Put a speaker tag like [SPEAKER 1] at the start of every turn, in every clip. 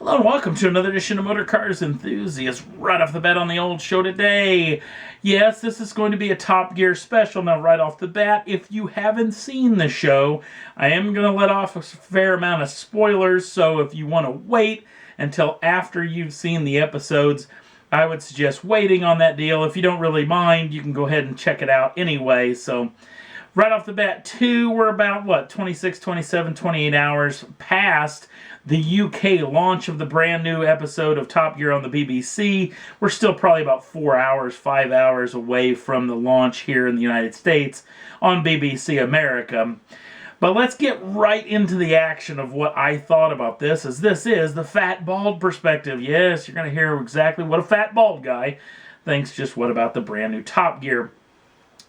[SPEAKER 1] Hello and welcome to another edition of Motor Cars Enthusiasts. Right off the bat on the old show today. Yes, this is going to be a Top Gear special. Now, right off the bat, if you haven't seen the show, I am going to let off a fair amount of spoilers, so if you want to wait until after you've seen the episodes, I would suggest waiting on that deal. If you don't really mind, you can go ahead and check it out anyway. So, right off the bat, we're about, 26, 27, 28 hours past the UK launch of the brand new episode of Top Gear on the BBC. We're still probably about 4 hours, 5 hours away from the launch here in the United States on BBC America. But let's get right into the action of what I thought about this, as this is the fat, bald perspective. Yes, you're going to hear exactly what a fat, bald guy thinks just what about the brand new Top Gear.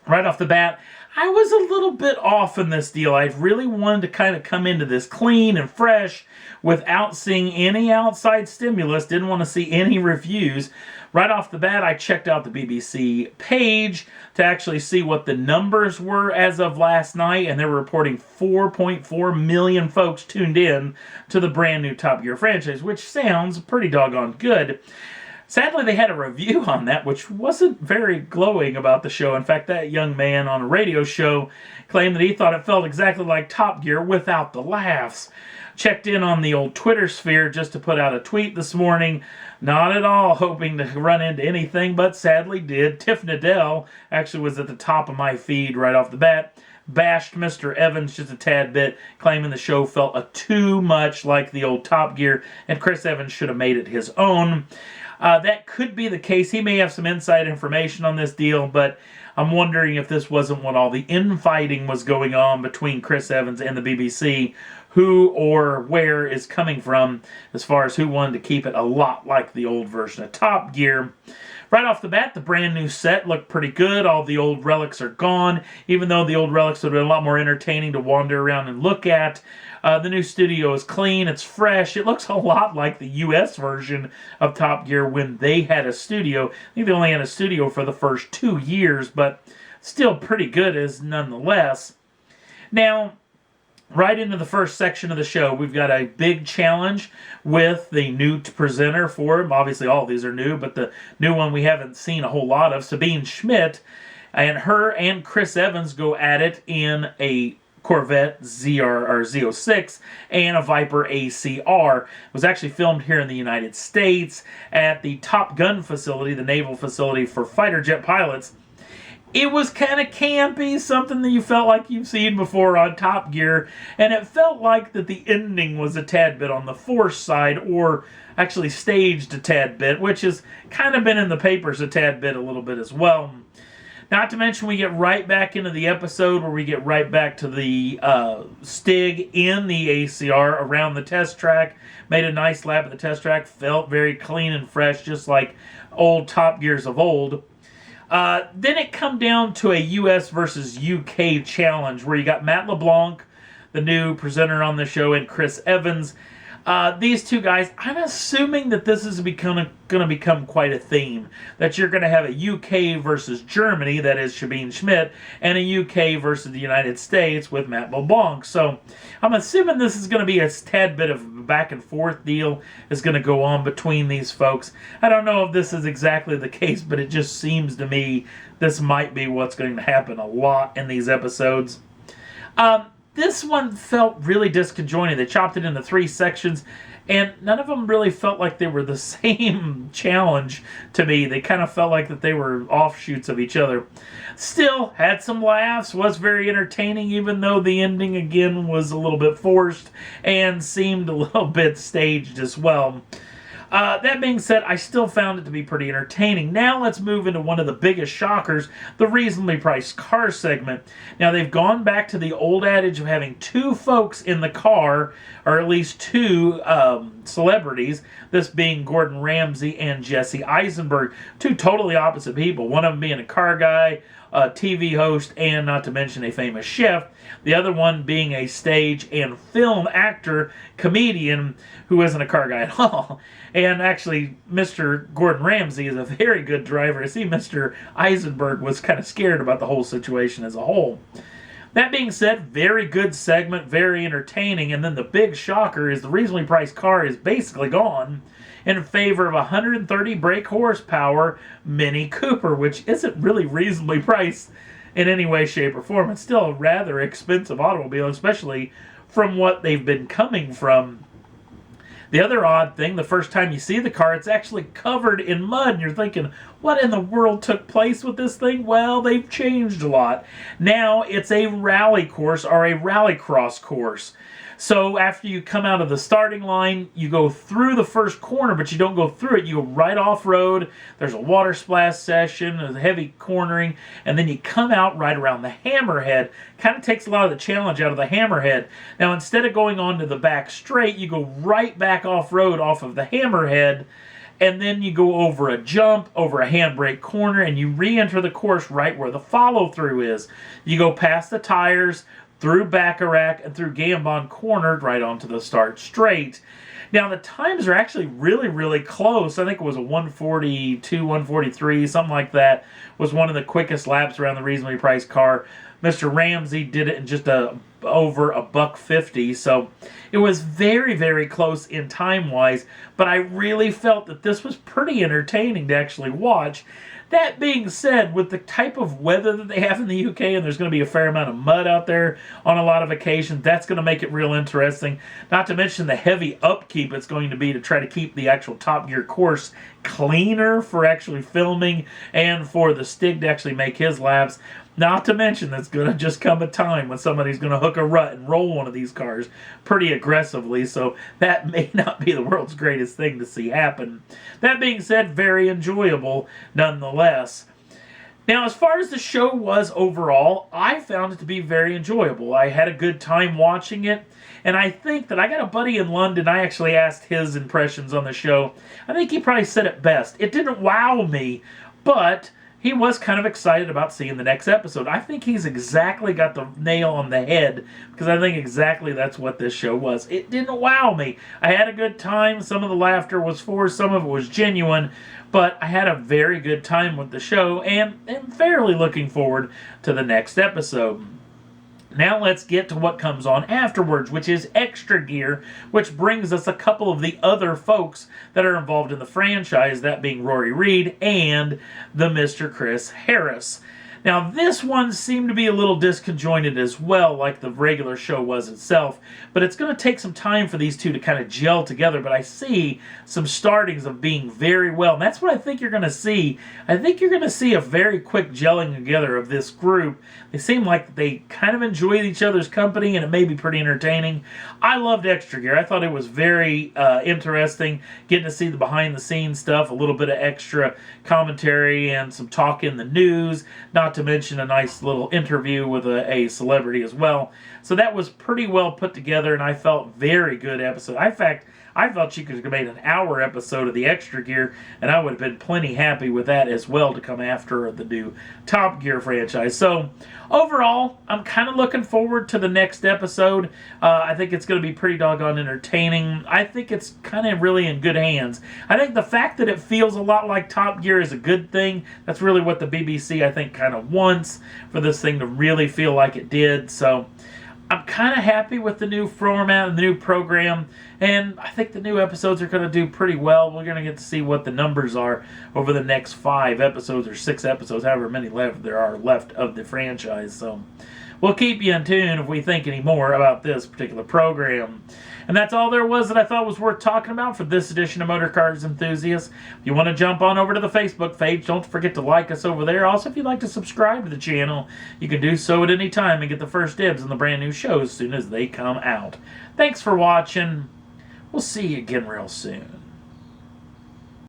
[SPEAKER 1] Right off the bat, I was a little bit off in this deal. I really wanted to kind of come into this clean and fresh without seeing any outside stimulus. Didn't want to see any reviews. Right off the bat, I checked out the BBC page to actually see what the numbers were as of last night, and they were reporting 4.4 million folks tuned in to the brand new Top Gear franchise, which sounds pretty doggone good. Sadly, they had a review on that, which wasn't very glowing about the show. In fact, that young man on a radio show claimed that he thought it felt exactly like Top Gear without the laughs. Checked in on the old Twitter sphere just to put out a tweet this morning. Not at all hoping to run into anything, but sadly did. Tiff Nadell actually was at the top of my feed right off the bat. Bashed Mr. Evans just a tad bit, claiming the show felt too much like the old Top Gear, and Chris Evans should have made it his own. That could be the case. He may have some inside information on this deal, but I'm wondering if this wasn't what all the infighting was going on between Chris Evans and the BBC, who or where is coming from as far as who wanted to keep it a lot like the old version of Top Gear. Right off the bat, the brand new set looked pretty good. All the old relics are gone, even though the old relics would have been a lot more entertaining to wander around and look at. The new studio is clean, it's fresh. It looks a lot like the US version of Top Gear when they had a studio. I think they only had a studio for the first 2 years, but still pretty good as nonetheless. Now, right into the first section of the show, we've got a big challenge with the new presenter for him. Obviously, all of these are new, but the new one we haven't seen a whole lot of, Sabine Schmidt, and her and Chris Evans go at it in a Corvette Z06 and a Viper ACR. It was actually filmed here in the United States at the Top Gun facility, the naval facility for fighter jet pilots. It was kind of campy, something that you felt like you've seen before on Top Gear, and it felt like that the ending was a tad bit on the forced side, or actually staged a tad bit, which has kind of been in the papers a tad bit, a little bit as well. Not to mention we get right back into the episode where we get right back to the Stig in the ACR around the test track. Made a nice lap at the test track. Felt very clean and fresh, just like old Top Gears of old. Then it come down to a US versus UK challenge where you got Matt LeBlanc, the new presenter on the show, and Chris Evans. These two guys, I'm assuming that this is going to become quite a theme. That you're going to have a UK versus Germany, that is Sabine Schmidt, and a UK versus the United States with Matt LeBlanc. So I'm assuming this is going to be a tad bit of a back and forth deal is going to go on between these folks. I don't know if this is exactly the case, but it just seems to me this might be what's going to happen a lot in these episodes. This one felt really disconjointed. They chopped it into 3 sections, and none of them really felt like they were the same challenge to me. They kind of felt like that they were offshoots of each other. Still, had some laughs, was very entertaining, even though the ending, again, was a little bit forced and seemed a little bit staged as well. That being said, I still found it to be pretty entertaining. Now let's move into one of the biggest shockers, the reasonably priced car segment. Now they've gone back to the old adage of having 2 folks in the car, or at least 2 celebrities, this being Gordon Ramsay and Jesse Eisenberg. 2 totally opposite people, one of them being a car guy, a TV host, and not to mention a famous chef. The other one being a stage and film actor, comedian, who isn't a car guy at all. And actually, Mr. Gordon Ramsay is a very good driver. I see Mr. Eisenberg was kind of scared about the whole situation as a whole. That being said, very good segment, very entertaining, and then the big shocker is the reasonably priced car is basically gone in favor of a 130 brake horsepower Mini Cooper, which isn't really reasonably priced in any way, shape, or form. It's still a rather expensive automobile, especially from what they've been coming from. The other odd thing, the first time you see the car, it's actually covered in mud, and you're thinking, what in the world took place with this thing? Well, they've changed a lot. Now it's a rally course or a rallycross course. So after you come out of the starting line, you go through the first corner, but you don't go through it. You go right off-road. There's a water splash session, a heavy cornering, and then you come out right around the hammerhead. Kind of takes a lot of the challenge out of the hammerhead. Now, instead of going on to the back straight, you go right back off-road off of the hammerhead, and then you go over a jump, over a handbrake corner, and you re-enter the course right where the follow-through is. You go past the tires, through Bacharach, and through Gambon cornered right onto the start straight. Now, the times are actually really, really close. I think it was a 142, 143, something like that, was one of the quickest laps around the reasonably priced car. Mr. Ramsey did it in just over a $1.50, so it was very, very close in time-wise, but I really felt that this was pretty entertaining to actually watch. That being said, with the type of weather that they have in the UK, and there's going to be a fair amount of mud out there on a lot of occasions, that's going to make it real interesting. Not to mention the heavy upkeep it's going to be to try to keep the actual Top Gear course cleaner for actually filming and for the Stig to actually make his laps. Not to mention there's going to just come a time when somebody's going to hook a rut and roll one of these cars pretty aggressively, so that may not be the world's greatest thing to see happen. That being said, very enjoyable nonetheless. Now, as far as the show was overall, I found it to be very enjoyable. I had a good time watching it, and I think that I got a buddy in London. I actually asked his impressions on the show. I think he probably said it best. It didn't wow me, but he was kind of excited about seeing the next episode. I think he's exactly got the nail on the head, because I think exactly that's what this show was. It didn't wow me. I had a good time. Some of the laughter was forced. Some of it was genuine. But I had a very good time with the show, and am fairly looking forward to the next episode. Now let's get to what comes on afterwards, which is Extra Gear, which brings us a couple of the other folks that are involved in the franchise, that being Rory Reed and the Mr. Chris Harris. Now, this one seemed to be a little disconjointed as well, like the regular show was itself, but it's going to take some time for these two to kind of gel together, but I see some startings of being very well, and that's what I think you're going to see. I think you're going to see a very quick gelling together of this group. They seem like they kind of enjoyed each other's company, and it may be pretty entertaining. I loved Extra Gear. I thought it was very interesting, getting to see the behind-the-scenes stuff, a little bit of extra commentary, and some talk in the news, not to mention a nice little interview with a celebrity as well. So that was pretty well put together, and I felt very good episode. In fact, I felt she could have made an hour episode of the Extra Gear, and I would have been plenty happy with that as well to come after the new Top Gear franchise. So, overall, I'm kind of looking forward to the next episode. I think it's going to be pretty doggone entertaining. I think it's kind of really in good hands. I think the fact that it feels a lot like Top Gear is a good thing. That's really what the BBC, I think, kind of wants, for this thing to really feel like it did. So, I'm kind of happy with the new format and the new program, and I think the new episodes are going to do pretty well. We're going to get to see what the numbers are over the next 5 episodes or 6 episodes, however many there are left of the franchise. So we'll keep you in tune if we think any more about this particular program. And that's all there was that I thought was worth talking about for this edition of Motor Cars Enthusiasts. If you want to jump on over to the Facebook page, don't forget to like us over there. Also, if you'd like to subscribe to the channel, you can do so at any time and get the first dibs on the brand new shows as soon as they come out. Thanks for watching. We'll see you again real soon.